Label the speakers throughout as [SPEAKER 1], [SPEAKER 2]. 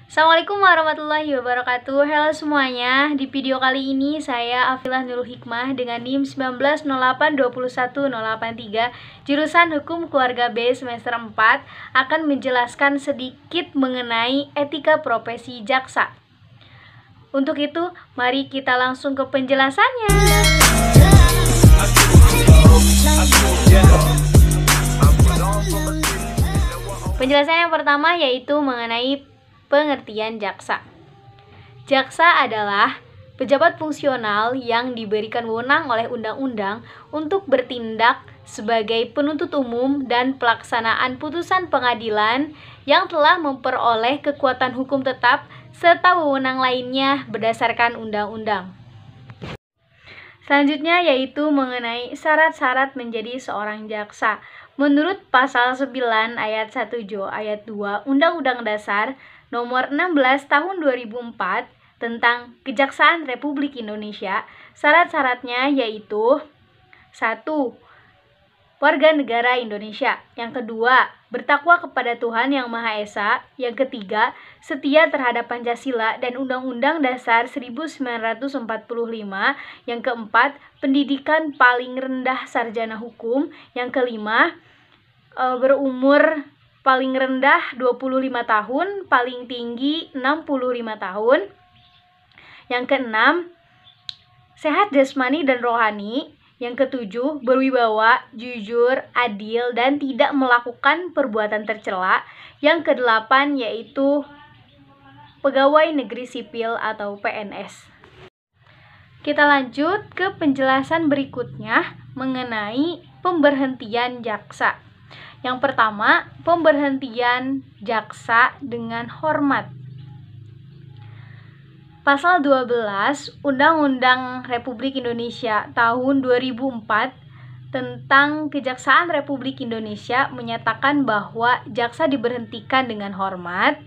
[SPEAKER 1] Assalamualaikum warahmatullahi wabarakatuh. Halo semuanya. Di video kali ini saya Afilah Nurul Hikmah dengan NIM 1908210883 jurusan Hukum Keluarga B semester 4 akan menjelaskan sedikit mengenai etika profesi jaksa. Untuk itu, mari kita langsung ke penjelasannya. Penjelasan yang pertama yaitu mengenai pengertian jaksa. Jaksa adalah pejabat fungsional yang diberikan wewenang oleh undang-undang untuk bertindak sebagai penuntut umum dan pelaksanaan putusan pengadilan yang telah memperoleh kekuatan hukum tetap serta wewenang lainnya berdasarkan undang-undang. Selanjutnya yaitu mengenai syarat-syarat menjadi seorang jaksa. Menurut pasal 9 ayat 1 ayat 2 Undang-Undang Dasar Nomor 16 Tahun 2004 tentang Kejaksaan Republik Indonesia, syarat-syaratnya yaitu 1. Warga negara Indonesia. Yang kedua, bertakwa kepada Tuhan Yang Maha Esa. Yang ketiga, setia terhadap Pancasila dan Undang-Undang Dasar 1945. Yang keempat, pendidikan paling rendah sarjana hukum. Yang kelima, berumur paling rendah 25 tahun, paling tinggi 65 tahun. Yang keenam, sehat jasmani dan rohani. Yang ketujuh, berwibawa, jujur, adil, dan tidak melakukan perbuatan tercela. Yang kedelapan yaitu pegawai negeri sipil atau PNS. Kita lanjut ke penjelasan berikutnya mengenai pemberhentian jaksa. Yang pertama, pemberhentian jaksa dengan hormat. Pasal 12 Undang-Undang Republik Indonesia tahun 2004 tentang Kejaksaan Republik Indonesia menyatakan bahwa jaksa diberhentikan dengan hormat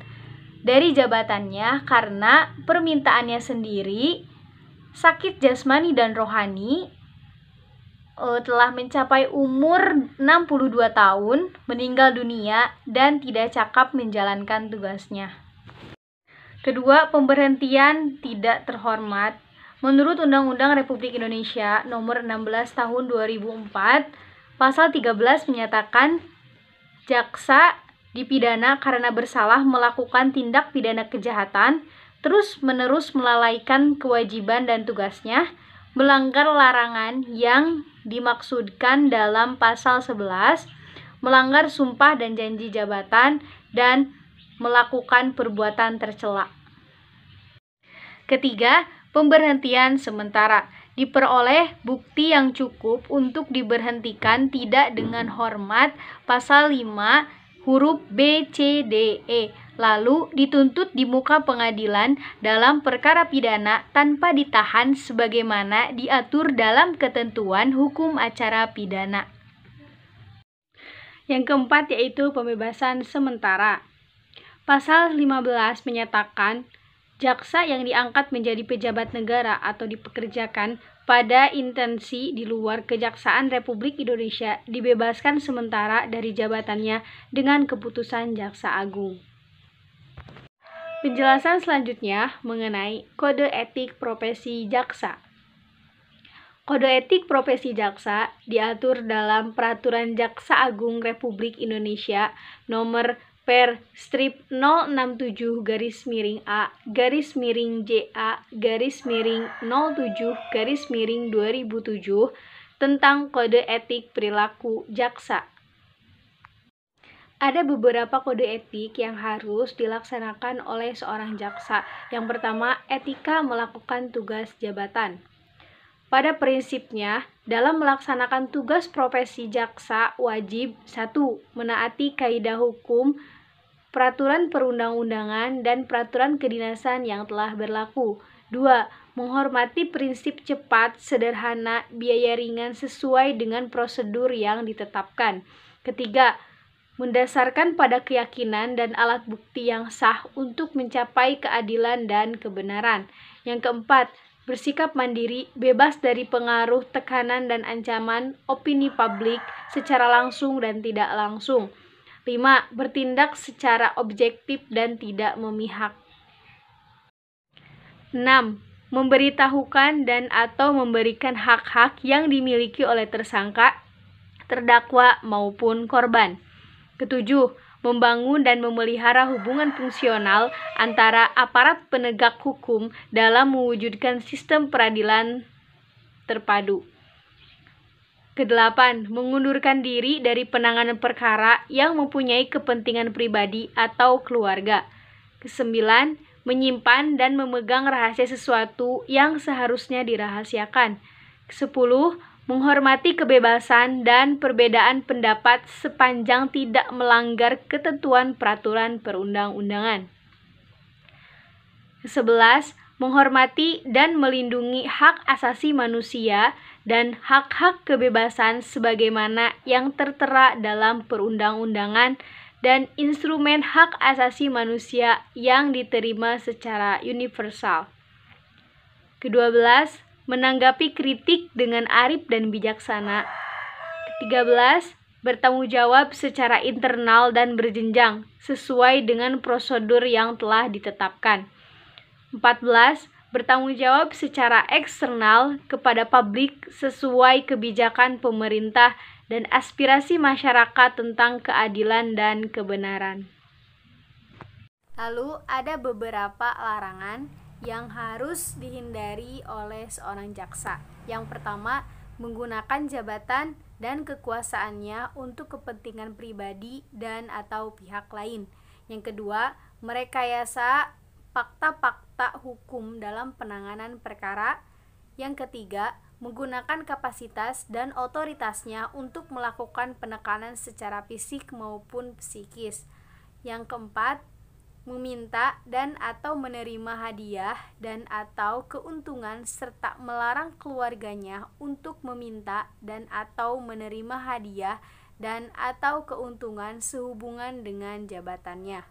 [SPEAKER 1] dari jabatannya karena permintaannya sendiri, sakit jasmani dan rohani, telah mencapai umur 62 tahun, meninggal dunia, dan tidak cakap menjalankan tugasnya. Kedua, pemberhentian tidak terhormat. Menurut Undang-Undang Republik Indonesia Nomor 16 Tahun 2004, Pasal 13 menyatakan jaksa dipidana karena bersalah melakukan tindak pidana kejahatan, terus-menerus melalaikan kewajiban dan tugasnya, melanggar larangan yang dimaksudkan dalam Pasal 11, melanggar sumpah dan janji jabatan, dan melakukan perbuatan tercela. Ketiga, pemberhentian sementara. Diperoleh bukti yang cukup untuk diberhentikan tidak dengan hormat pasal 5 huruf B, C, D, E. Lalu dituntut di muka pengadilan dalam perkara pidana tanpa ditahan sebagaimana diatur dalam ketentuan hukum acara pidana. Yang keempat yaitu pembebasan sementara. Pasal 15 menyatakan jaksa yang diangkat menjadi pejabat negara atau dipekerjakan pada intensi di luar Kejaksaan Republik Indonesia dibebaskan sementara dari jabatannya dengan keputusan Jaksa Agung. Penjelasan selanjutnya mengenai kode etik profesi jaksa. Kode etik profesi jaksa diatur dalam Peraturan Jaksa Agung Republik Indonesia Nomor Per-067-A-JA-07-2007 tentang kode etik perilaku jaksa. Ada beberapa kode etik yang harus dilaksanakan oleh seorang jaksa. Yang pertama, etika melakukan tugas jabatan. Pada prinsipnya, dalam melaksanakan tugas profesi jaksa wajib 1. Menaati kaidah hukum, peraturan perundang-undangan, dan peraturan kedinasan yang telah berlaku. 2. Menghormati prinsip cepat, sederhana, biaya ringan sesuai dengan prosedur yang ditetapkan. Ketiga, mendasarkan pada keyakinan dan alat bukti yang sah untuk mencapai keadilan dan kebenaran. Yang keempat, bersikap mandiri, bebas dari pengaruh, tekanan, dan ancaman opini publik secara langsung dan tidak langsung. 5. Bertindak secara objektif dan tidak memihak. 6. Memberitahukan dan atau memberikan hak-hak yang dimiliki oleh tersangka, terdakwa maupun korban. Ketujuh, membangun dan memelihara hubungan fungsional antara aparat penegak hukum dalam mewujudkan sistem peradilan terpadu. Kedelapan, mengundurkan diri dari penanganan perkara yang mempunyai kepentingan pribadi atau keluarga. Kesembilan, menyimpan dan memegang rahasia sesuatu yang seharusnya dirahasiakan. Kesepuluh, menghormati kebebasan dan perbedaan pendapat sepanjang tidak melanggar ketentuan peraturan perundang-undangan. Kesebelas, menghormati dan melindungi hak asasi manusia dan hak-hak kebebasan sebagaimana yang tertera dalam perundang-undangan dan instrumen hak asasi manusia yang diterima secara universal. Kedua-belas, menanggapi kritik dengan arif dan bijaksana. Ketiga-belas, bertanggung jawab secara internal dan berjenjang sesuai dengan prosedur yang telah ditetapkan. 14. Bertanggung jawab secara eksternal kepada publik sesuai kebijakan pemerintah dan aspirasi masyarakat tentang keadilan dan kebenaran. Lalu ada beberapa larangan yang harus dihindari oleh seorang jaksa. Yang pertama, menggunakan jabatan dan kekuasaannya untuk kepentingan pribadi dan atau pihak lain. Yang kedua, merekayasa fakta-fakta hukum dalam penanganan perkara. Yang ketiga, menggunakan kapasitas dan otoritasnya untuk melakukan penekanan secara fisik maupun psikis. Yang keempat, meminta dan atau menerima hadiah dan atau keuntungan serta melarang keluarganya untuk meminta dan atau menerima hadiah dan atau keuntungan sehubungan dengan jabatannya.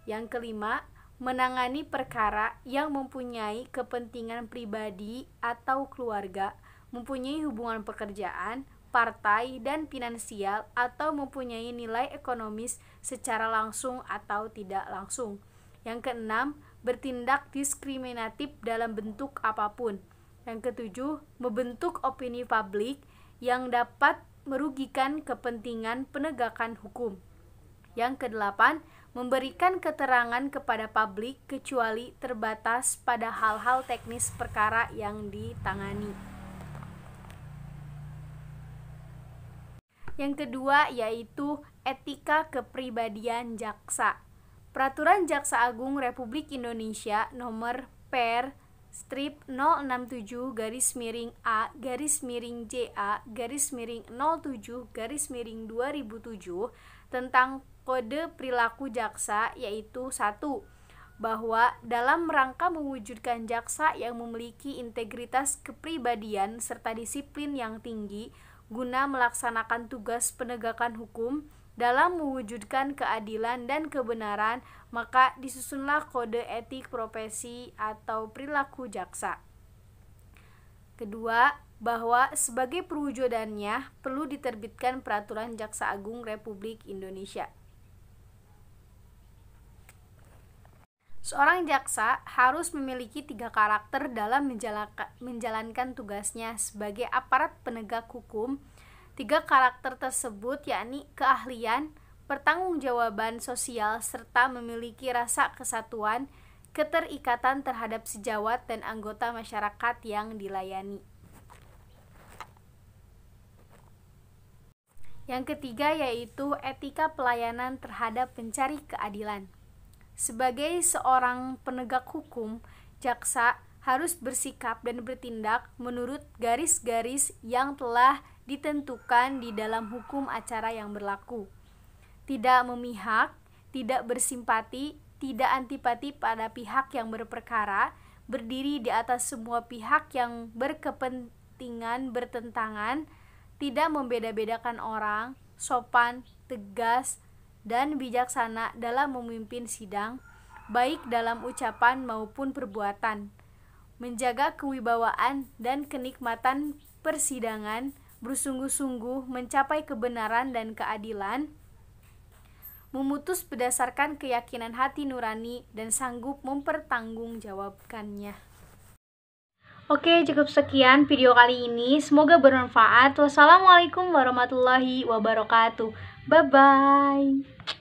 [SPEAKER 1] Yang kelima, menangani perkara yang mempunyai kepentingan pribadi atau keluarga, mempunyai hubungan pekerjaan, partai, dan finansial, atau mempunyai nilai ekonomis secara langsung atau tidak langsung. Yang keenam, bertindak diskriminatif dalam bentuk apapun. Yang ketujuh, membentuk opini publik yang dapat merugikan kepentingan penegakan hukum. Yang kedelapan, memberikan keterangan kepada publik kecuali terbatas pada hal-hal teknis perkara yang ditangani. Yang kedua yaitu etika kepribadian jaksa. Peraturan Jaksa Agung Republik Indonesia Nomor Per Strip 067-JA-07-2007 tentang kode perilaku jaksa, yaitu 1. Bahwa dalam rangka mewujudkan jaksa yang memiliki integritas kepribadian serta disiplin yang tinggi guna melaksanakan tugas penegakan hukum dalam mewujudkan keadilan dan kebenaran, maka disusunlah kode etik profesi atau perilaku jaksa. Kedua, bahwa sebagai perwujudannya perlu diterbitkan Peraturan Jaksa Agung Republik Indonesia. Seorang jaksa harus memiliki 3 karakter dalam menjalankan tugasnya sebagai aparat penegak hukum. 3 karakter tersebut yakni keahlian, pertanggungjawaban sosial, serta memiliki rasa kesatuan, keterikatan terhadap sejawat dan anggota masyarakat yang dilayani. Yang ketiga yaitu etika pelayanan terhadap pencari keadilan. Sebagai seorang penegak hukum, jaksa harus bersikap dan bertindak menurut garis-garis yang telah ditentukan di dalam hukum acara yang berlaku. Tidak memihak, tidak bersimpati, tidak antipati pada pihak yang berperkara, berdiri di atas semua pihak yang berkepentingan bertentangan, tidak membeda-bedakan orang, sopan, tegas, dan bijaksana dalam memimpin sidang, baik dalam ucapan maupun perbuatan, menjaga kewibawaan dan kenikmatan persidangan, bersungguh-sungguh mencapai kebenaran dan keadilan, memutus berdasarkan keyakinan hati nurani, dan sanggup mempertanggungjawabkannya. Oke, cukup sekian video kali ini. Semoga bermanfaat. Wassalamualaikum warahmatullahi wabarakatuh. Bye-bye.